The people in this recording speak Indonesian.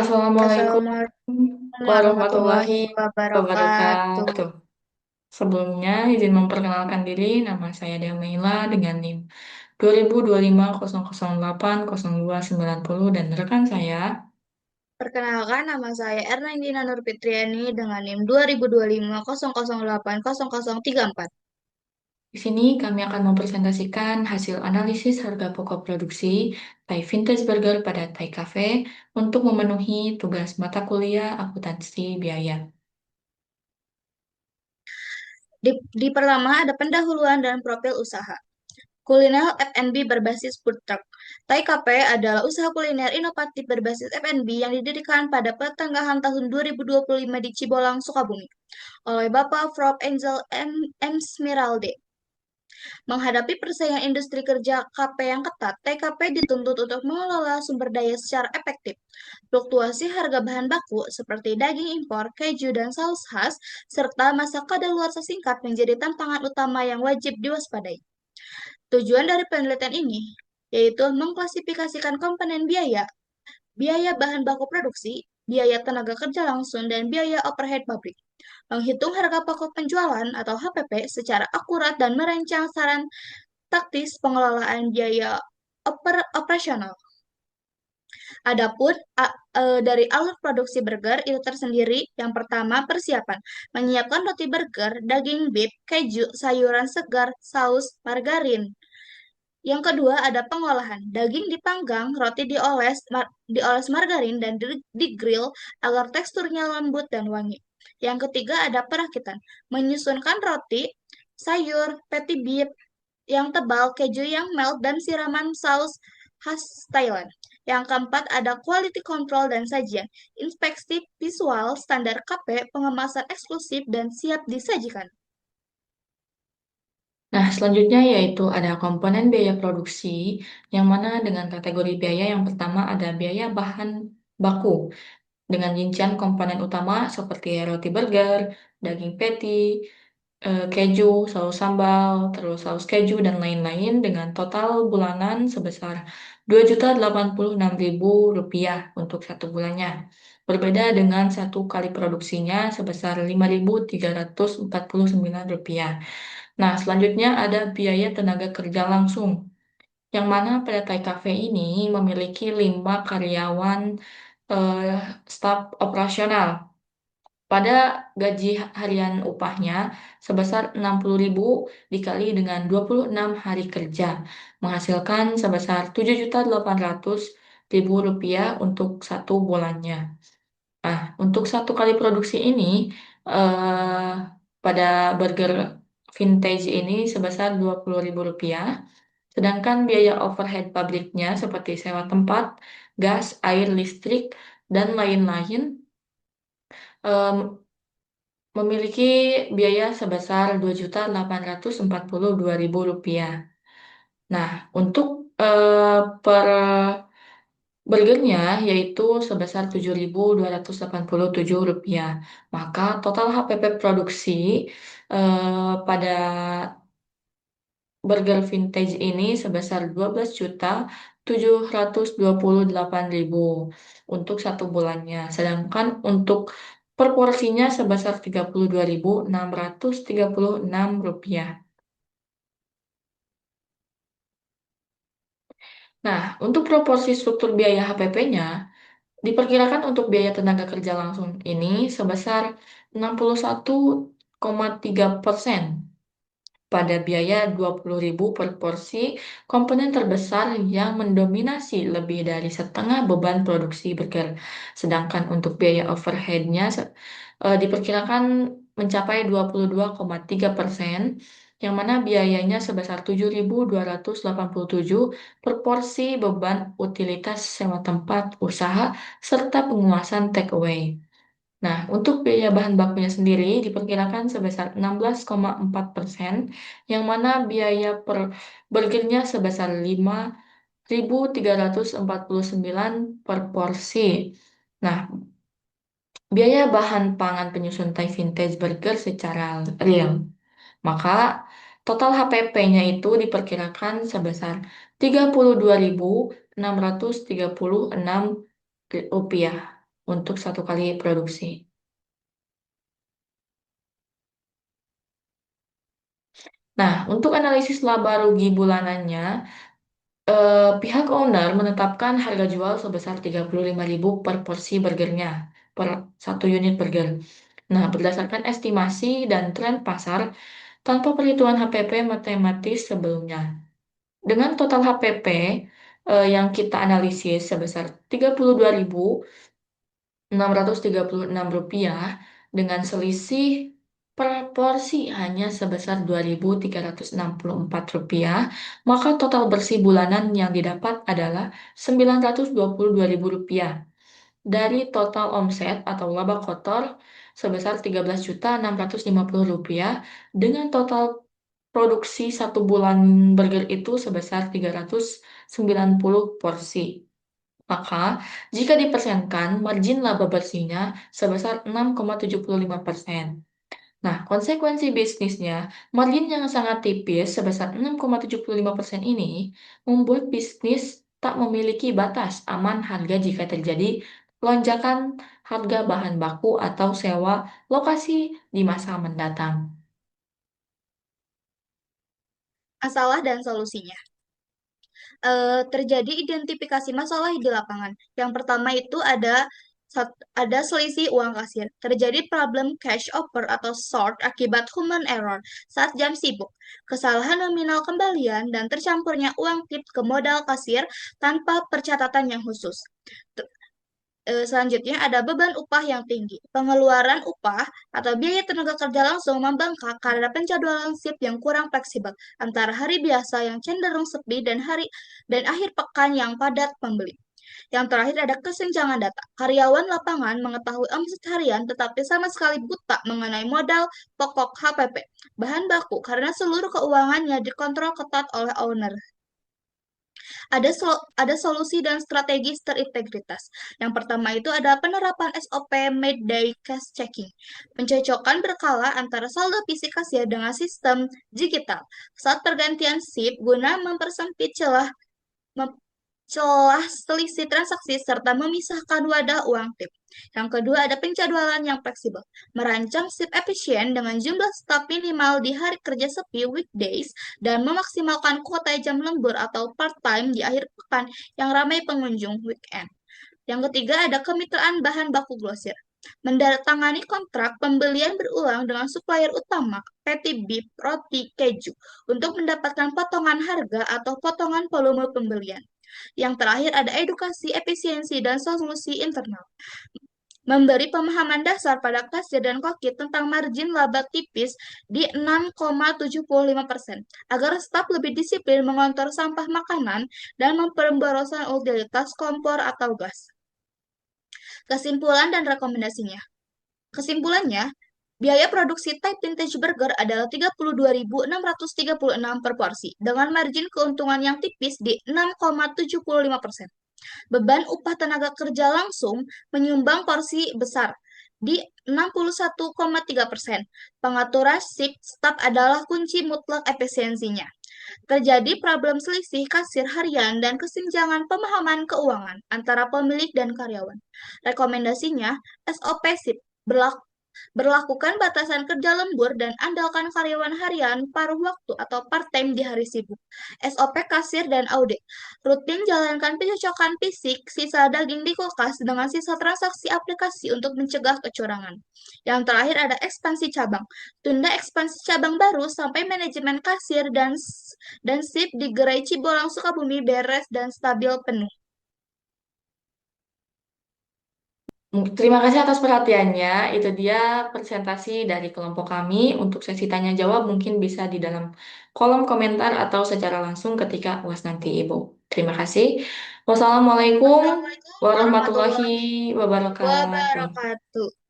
Assalamualaikum Assalamualaikum warahmatullahi warahmatullahi wabarakatuh. wabarakatuh. Sebelumnya, izin memperkenalkan diri, nama saya Damaila dengan NIM 2025008089 dan rekan saya. Perkenalkan, nama saya Ernandina Nurfitriani dengan NIM 20250080080034. Di sini kami akan mempresentasikan hasil analisis harga pokok produksi Thai Vintage Burger pada Thai Cafe untuk memenuhi tugas mata kuliah akuntansi biaya. Di pertama ada pendahuluan dan profil usaha. Kuliner F&B berbasis food truck. Thai Cafe adalah usaha kuliner inovatif berbasis F&B yang didirikan pada pertengahan tahun 2025 di Cibolang, Sukabumi oleh Bapak Prof. Angel M. Smiralde. Menghadapi persaingan industri kerja KP yang ketat, TKP dituntut untuk mengelola sumber daya secara efektif. Fluktuasi harga bahan baku seperti daging impor, keju, dan saus khas, serta masa kadaluarsa singkat menjadi tantangan utama yang wajib diwaspadai. Tujuan dari penelitian ini yaitu mengklasifikasikan komponen biaya, biaya bahan baku produksi, biaya tenaga kerja langsung, dan biaya overhead pabrik. Menghitung harga pokok penjualan atau HPP secara akurat dan merancang saran taktis pengelolaan biaya operasional. Adapun dari alur produksi burger itu tersendiri, yang pertama persiapan, menyiapkan roti burger, daging beef, keju, sayuran segar, saus, margarin. Yang kedua ada pengolahan, daging dipanggang, roti dioles margarin dan di grill agar teksturnya lembut dan wangi. Yang ketiga ada perakitan, menyusunkan roti, sayur, patty beef, yang tebal, keju yang melt, dan siraman saus khas Thailand. Yang keempat ada quality control dan sajian, inspeksi visual, standar KP, pengemasan eksklusif, dan siap disajikan. Nah, selanjutnya yaitu ada komponen biaya produksi, yang mana dengan kategori biaya yang pertama ada biaya bahan baku, dengan rincian komponen utama seperti roti burger, daging patty, keju, saus sambal, terus saus keju, dan lain-lain dengan total bulanan sebesar Rp2.086.000 untuk satu bulannya. Berbeda dengan satu kali produksinya sebesar Rp5.349. Nah, selanjutnya ada biaya tenaga kerja langsung, yang mana pada Thai Cafe ini memiliki 5 karyawan eh, staf operasional. Pada gaji harian upahnya sebesar 60.000 dikali dengan 26 hari kerja, menghasilkan sebesar Rp7.800.000 untuk satu bulannya. Nah, untuk satu kali produksi ini, eh, pada burger vintage ini sebesar Rp20.000, sedangkan biaya overhead pabriknya seperti sewa tempat, gas, air, listrik, dan lain-lain em, memiliki biaya sebesar Rp2.842.000. Nah, untuk per burgernya yaitu sebesar Rp7.287. Maka total HPP produksi pada burger vintage ini sebesar 12.728.000 untuk satu bulannya. Sedangkan untuk per porsinya sebesar Rp32.636. Nah, untuk proporsi struktur biaya HPP-nya, diperkirakan untuk biaya tenaga kerja langsung ini sebesar 61,3% pada biaya 20.000 per porsi, komponen terbesar yang mendominasi lebih dari setengah beban produksi burger. Sedangkan untuk biaya overhead-nya diperkirakan mencapai 22,3%, yang mana biayanya sebesar 7.287 per porsi beban utilitas sewa tempat usaha serta penguasaan take away. Nah, untuk biaya bahan bakunya sendiri diperkirakan sebesar 16,4%, yang mana biaya per burgernya sebesar 5.349 per porsi. Nah, biaya bahan pangan penyusun Thai Vintage Burger secara real. Maka total HPP-nya itu diperkirakan sebesar Rp32.636. untuk satu kali produksi. Nah, untuk analisis laba rugi bulanannya, pihak owner menetapkan harga jual sebesar 35.000 per porsi burgernya, per satu unit burger. Nah, berdasarkan estimasi dan tren pasar, tanpa perhitungan HPP matematis sebelumnya. Dengan total HPP yang kita analisis sebesar 32.636 rupiah dengan selisih per porsi hanya sebesar 2.364 rupiah, maka total bersih bulanan yang didapat adalah 922.000 rupiah dari total omset atau laba kotor sebesar 13.650 rupiah dengan total produksi satu bulan burger itu sebesar 390 porsi. Maka, jika dipersenkan, margin laba bersihnya sebesar 6,75%. Nah, konsekuensi bisnisnya, margin yang sangat tipis sebesar 6,75% ini membuat bisnis tak memiliki batas aman harga jika terjadi lonjakan harga bahan baku atau sewa lokasi di masa mendatang. Masalah dan solusinya. Terjadi identifikasi masalah di lapangan. Yang pertama itu ada selisih uang kasir. Terjadi problem cash over atau short akibat human error saat jam sibuk. Kesalahan nominal kembalian dan tercampurnya uang tip ke modal kasir tanpa percatatan yang khusus. Selanjutnya ada beban upah yang tinggi. Pengeluaran upah atau biaya tenaga kerja langsung membengkak karena penjadwalan shift yang kurang fleksibel antara hari biasa yang cenderung sepi dan akhir pekan yang padat pembeli. Yang terakhir ada kesenjangan data. Karyawan lapangan mengetahui omset harian tetapi sama sekali buta mengenai modal pokok HPP, bahan baku karena seluruh keuangannya dikontrol ketat oleh owner. Ada solusi dan strategi terintegritas. Yang pertama itu ada penerapan SOP Midday Cash Checking. Pencocokkan berkala antara saldo fisik kasir dengan sistem digital saat pergantian SIP guna mempersempit celah selisih transaksi serta memisahkan wadah uang tip. Yang kedua ada penjadwalan yang fleksibel. Merancang shift efisien dengan jumlah staf minimal di hari kerja sepi weekdays dan memaksimalkan kuota jam lembur atau part-time di akhir pekan yang ramai pengunjung weekend. Yang ketiga ada kemitraan bahan baku grosir. Mendatangani kontrak pembelian berulang dengan supplier utama, patty beef, roti, keju, untuk mendapatkan potongan harga atau potongan volume pembelian. Yang terakhir ada edukasi, efisiensi, dan solusi internal. Memberi pemahaman dasar pada kasir dan koki tentang margin laba tipis di 6,75% agar staf lebih disiplin mengontrol sampah makanan dan memperbaroskan utilitas kompor atau gas. Kesimpulan dan rekomendasinya. Kesimpulannya, biaya produksi Thai Vintage Burger adalah 32.636 per porsi, dengan margin keuntungan yang tipis di 6,75%. Beban upah tenaga kerja langsung menyumbang porsi besar di 61,3%. Pengaturan shift staf adalah kunci mutlak efisiensinya. Terjadi problem selisih kasir harian dan kesenjangan pemahaman keuangan antara pemilik dan karyawan. Rekomendasinya, SOP SIP berlakukan batasan kerja lembur dan andalkan karyawan harian paruh waktu atau part-time di hari sibuk. SOP kasir dan audit. Rutin jalankan pencocokan fisik sisa daging di kulkas dengan sisa transaksi aplikasi untuk mencegah kecurangan. Yang terakhir ada ekspansi cabang. Tunda ekspansi cabang baru sampai manajemen kasir dan SIP di Gerai Cibolang Sukabumi beres dan stabil penuh. Terima kasih atas perhatiannya. Itu dia presentasi dari kelompok kami. Untuk sesi tanya jawab mungkin bisa di dalam kolom komentar atau secara langsung ketika UAS nanti, Ibu. Terima kasih. Wassalamualaikum Wassalamualaikum warahmatullahi warahmatullahi wabarakatuh. wabarakatuh.